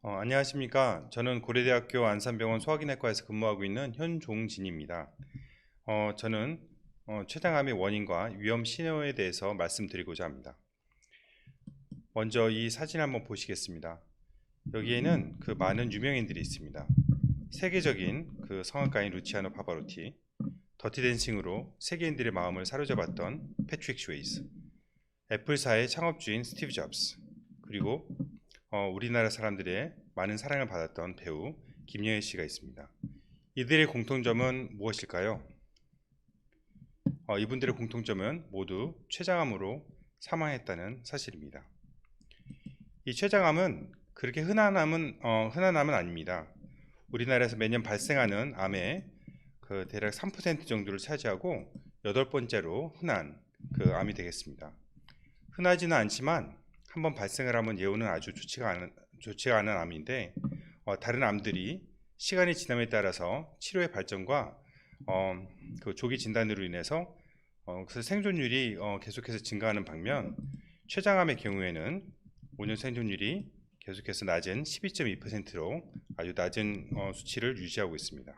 안녕하십니까. 저는 고려대학교 안산병원 소화기내과에서 근무하고 있는 현종진입니다. 저는 췌장암의 원인과 위험 신호에 대해서 말씀드리고자 합니다. 먼저 이 사진 한번 보시겠습니다. 여기에는 그 많은 유명인들이 있습니다. 세계적인 그 성악가인 루치아노 파바로티, 더티 댄싱으로 세계인들의 마음을 사로잡았던 패트릭 스웨이스, 애플사의 창업주인 스티브 잡스, 그리고 우리나라 사람들의 많은 사랑을 받았던 배우 김여애 씨가 있습니다. 이들의 공통점은 무엇일까요? 이분들의 공통점은 모두 췌장암으로 사망했다는 사실입니다. 이 췌장암은 그렇게 흔한 암은 아닙니다. 우리나라에서 매년 발생하는 암의 대략 3% 정도를 차지하고 8번째로 흔한 그 암이 되겠습니다. 흔하지는 않지만 한번 발생을 하면 예후는 아주 좋지가 않은 암인데, 다른 암들이 시간이 지남에 따라서 치료의 발전과 그 조기 진단으로 인해서 그 생존율이 계속해서 증가하는 반면, 췌장암의 경우에는 5년 생존율이 계속해서 낮은 12.2%로 아주 낮은 수치를 유지하고 있습니다.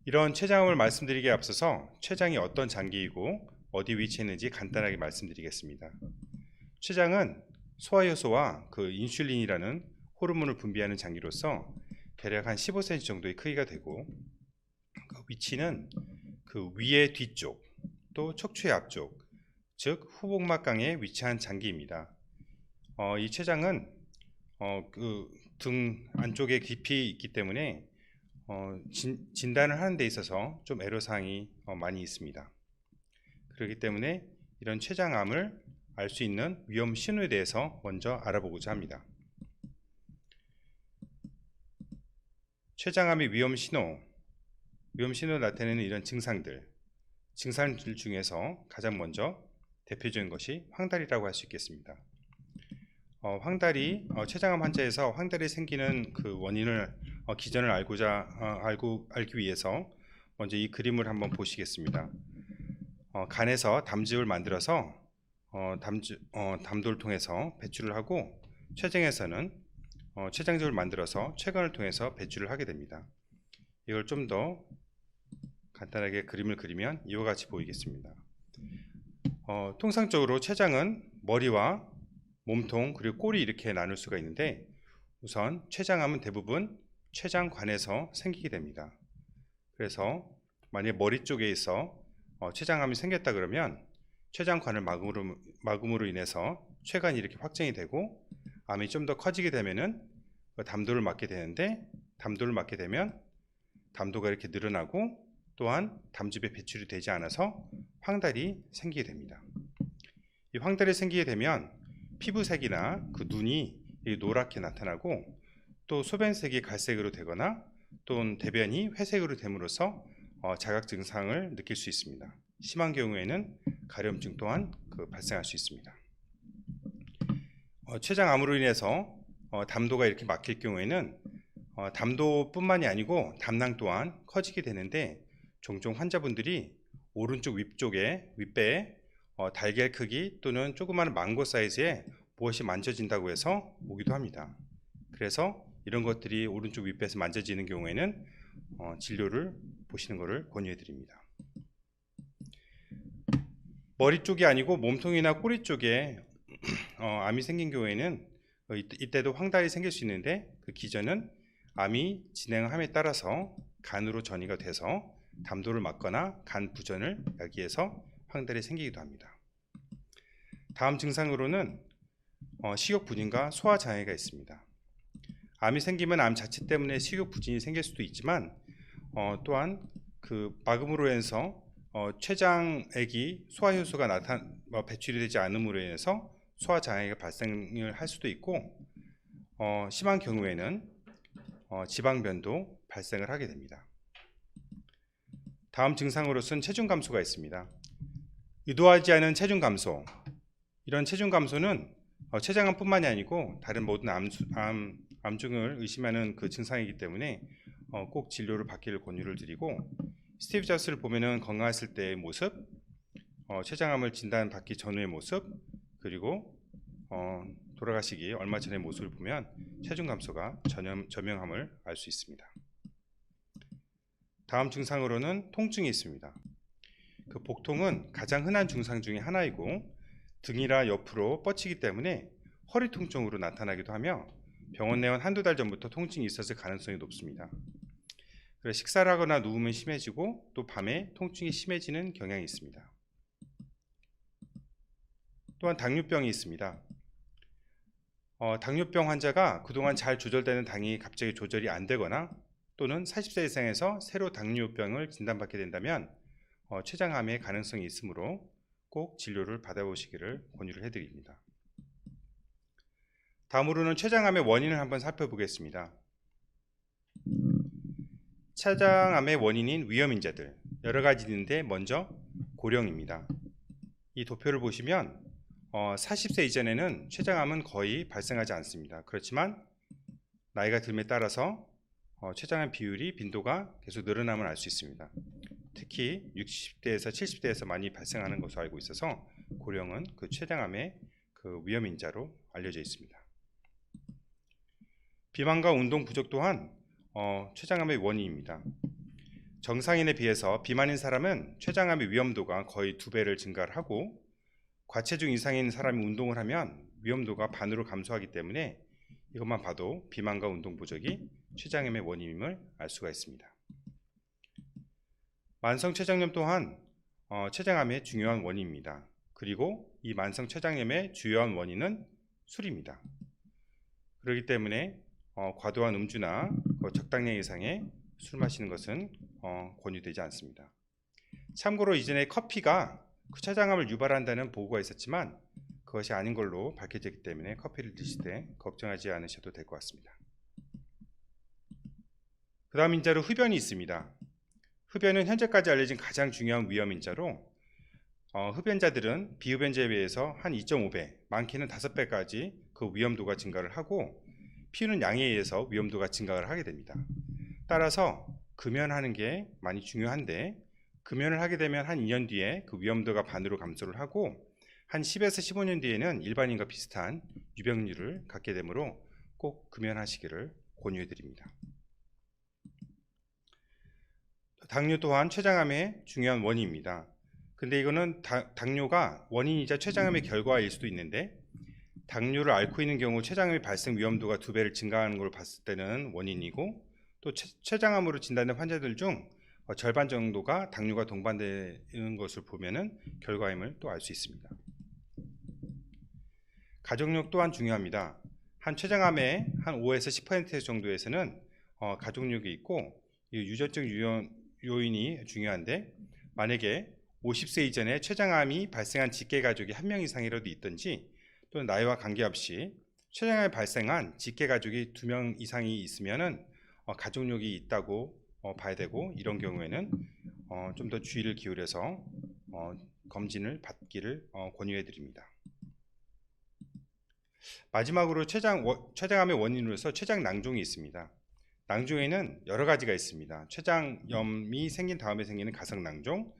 이런 췌장암을 말씀드리기에 앞서서 췌장이 어떤 장기이고 어디 위치해 있는지 간단하게 말씀드리겠습니다. 췌장은 소화효소와 그 인슐린이라는 호르몬을 분비하는 장기로서 대략 한 15cm 정도의 크기가 되고, 그 위치는 그 위의 뒤쪽 또 척추의 앞쪽, 즉 후복막강에 위치한 장기입니다. 이 췌장은 그 등 안쪽에 깊이 있기 때문에 진단을 하는 데 있어서 좀 애로사항이 많이 있습니다. 그렇기 때문에 이런 췌장암을 알 수 있는 위험 신호에 대해서 먼저 알아보고자 합니다. 췌장암의 위험 신호를 나타내는 이런 증상들 중에서 가장 먼저 대표적인 것이 황달이라고 할 수 있겠습니다. 췌장암 환자에서 황달이 생기는 그 원인을 기전을 알기 위해서 먼저 이 그림을 한번 보시겠습니다. 간에서 담즙을 만들어서 담도를 통해서 배출을 하고, 췌장에서는 췌장즙을 만들어서 췌관을 통해서 배출을 하게 됩니다. 이걸 좀 더 간단하게 그림을 그리면 이와 같이 보이겠습니다. 통상적으로 췌장은 머리와 몸통 그리고 꼬리 이렇게 나눌 수가 있는데, 우선 췌장암은 대부분 췌장관에서 생기게 됩니다. 그래서 만약 머리 쪽에 있어 췌장암이 생겼다 그러면 췌장관을 막음으로 인해서 췌관이 이렇게 확장이 되고, 암이 좀 더 커지게 되면은 담도를 맞게 되는데, 담도를 맞게 되면 담도가 이렇게 늘어나고, 또한 담즙에 배출이 되지 않아서 황달이 생기게 됩니다. 이 황달이 생기게 되면 피부색이나 그 눈이 노랗게 나타나고, 또 소변색이 갈색으로 되거나 또는 대변이 회색으로 됨으로써 자각 증상을 느낄 수 있습니다. 심한 경우에는 가려움증 또한 발생할 수 있습니다. 췌장암으로 인해서 담도가 이렇게 막힐 경우에는 담도뿐만이 아니고 담낭 또한 커지게 되는데, 종종 환자분들이 오른쪽 윗배에 달걀 크기 또는 조그마한 망고 사이즈의 무엇이 만져진다고 해서 오기도 합니다. 그래서 이런 것들이 오른쪽 윗배에서 만져지는 경우에는 진료를 보시는 것을 권유해 드립니다. 머리 쪽이 아니고 몸통이나 꼬리 쪽에 암이 생긴 경우에는 이때도 황달이 생길 수 있는데, 그 기전은 암이 진행함에 따라서 간으로 전이가 돼서 담도를 막거나 간 부전을 야기해서 황달이 생기기도 합니다. 다음 증상으로는 식욕 부진과 소화 장애가 있습니다. 암이 생기면 암 자체 때문에 식욕 부진이 생길 수도 있지만, 또한 그 막음으로 인해서 췌장액이 소화효소가 배출이 되지 않음으로 인해서 소화 장애가 발생을 할 수도 있고, 심한 경우에는 지방변도 발생을 하게 됩니다. 다음 증상으로서는 체중 감소가 있습니다. 의도하지 않은 체중 감소, 이런 체중 감소는 췌장암뿐만이 아니고 다른 모든 암중을 의심하는 그 증상이기 때문에 꼭 진료를 받기를 권유를 드리고, 스티브 잡스를 보면은 건강했을 때의 모습, 췌장암을 진단받기 전의 모습, 그리고 돌아가시기 얼마 전의 모습을 보면 체중 감소가 저명함을 알 수 있습니다. 다음 증상으로는 통증이 있습니다. 그 복통은 가장 흔한 증상 중에 하나이고 등이나 옆으로 뻗치기 때문에 허리 통증으로 나타나기도 하며 병원 내원 한두 달 전부터 통증이 있었을 가능성이 높습니다. 그래서 식사를 하거나 누우면 심해지고 또 밤에 통증이 심해지는 경향이 있습니다. 또한 당뇨병이 있습니다. 당뇨병 환자가 그동안 잘 조절되는 당이 갑자기 조절이 안 되거나 또는 40세 이상에서 새로 당뇨병을 진단받게 된다면 췌장암의 가능성이 있으므로 꼭 진료를 받아보시기를 권유를 해드립니다. 다음으로는 췌장암의 원인을 한번 살펴보겠습니다. 췌장암의 원인인 위험인자들 여러 가지 있는데 먼저 고령입니다. 이 도표를 보시면 40세 이전에는 췌장암은 거의 발생하지 않습니다. 그렇지만 나이가 듦에 따라서 췌장암 비율이 빈도가 계속 늘어남을 알 수 있습니다. 특히 60대에서 70대에서 많이 발생하는 것으로 알고 있어서 고령은 그 췌장암의 그 위험인자로 알려져 있습니다. 비만과 운동 부족 또한 췌장암의 원인입니다. 정상인에 비해서 비만인 사람은 췌장암의 위험도가 거의 2배를 증가를 하고 과체중 이상인 사람이 운동을 하면 위험도가 반으로 감소하기 때문에 이것만 봐도 비만과 운동 부족이 췌장암의 원인임을 알 수가 있습니다. 만성 췌장염 또한 췌장암의 중요한 원인입니다. 그리고 이 만성 췌장염의 주요한 원인은 술입니다. 그렇기 때문에 과도한 음주나 적당량 이상의 술 마시는 것은 권유되지 않습니다. 참고로 이전에 커피가 췌장암을 유발한다는 보고가 있었지만 그것이 아닌 걸로 밝혀졌기 때문에 커피를 드실 때 걱정하지 않으셔도 될 것 같습니다. 그 다음 인자로 흡연이 있습니다. 흡연은 현재까지 알려진 가장 중요한 위험인자로 흡연자들은 비흡연자에 비해서 한 2.5배, 많게는 5배까지 그 위험도가 증가를 하고 피우는 양에 의해서 위험도가 증가를 하게 됩니다. 따라서 금연하는 게 많이 중요한데 금연을 하게 되면 한 2년 뒤에 그 위험도가 반으로 감소를 하고 한 10에서 15년 뒤에는 일반인과 비슷한 유병률을 갖게 되므로 꼭 금연하시기를 권유해 드립니다. 당뇨 또한 췌장암의 중요한 원인입니다. 근데 이거는 당뇨가 원인이자 췌장암의 결과일 수도 있는데 당뇨를 앓고 있는 경우 췌장암의 발생 위험도가 2배를 증가하는 걸 봤을 때는 원인이고 또 췌장암으로 진단된 환자들 중 절반 정도가 당뇨가 동반되는 것을 보면은 결과임을 또 알 수 있습니다. 가족력 또한 중요합니다. 한 췌장암의 한 5에서 10% 정도에서는 가족력이 있고 유전적 요인이 중요한데 만약에 50세 이전에 췌장암이 발생한 직계가족이 1명 이상이라도 있든지 또는 나이와 관계없이 췌장암이 발생한 직계가족이 2명 이상이 있으면은 가족력이 있다고 봐야 되고 이런 경우에는 좀 더 주의를 기울여서 검진을 받기를 권유해 드립니다. 마지막으로 췌장암의 원인으로서 췌장낭종이 있습니다. 낭종에는 여러 가지가 있습니다. 췌장염이 생긴 다음에 생기는 가성낭종,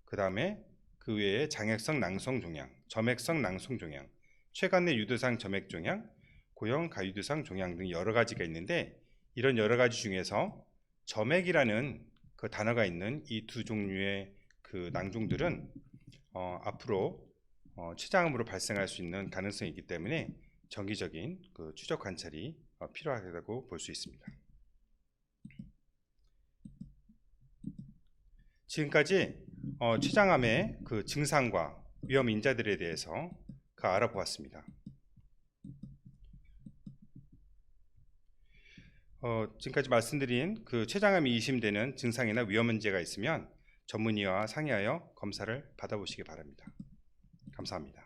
그 다음에 그 외에 장액성 낭성종양, 점액성 낭성종양, 췌간내 유두상 점액종양, 고형 가유두상 종양 등 여러 가지가 있는데 이런 여러 가지 중에서 점액이라는 그 단어가 있는 이 두 종류의 그 낭종들은 앞으로 췌장암으로 발생할 수 있는 가능성이 있기 때문에 정기적인 그 추적 관찰이 필요하다고 볼 수 있습니다. 지금까지 췌장암의 그 증상과 위험 인자들에 대해서 알아보았습니다. 지금까지 말씀드린 그 췌장암이 의심되는 증상이나 위험 문제가 있으면 전문의와 상의하여 검사를 받아보시기 바랍니다. 감사합니다.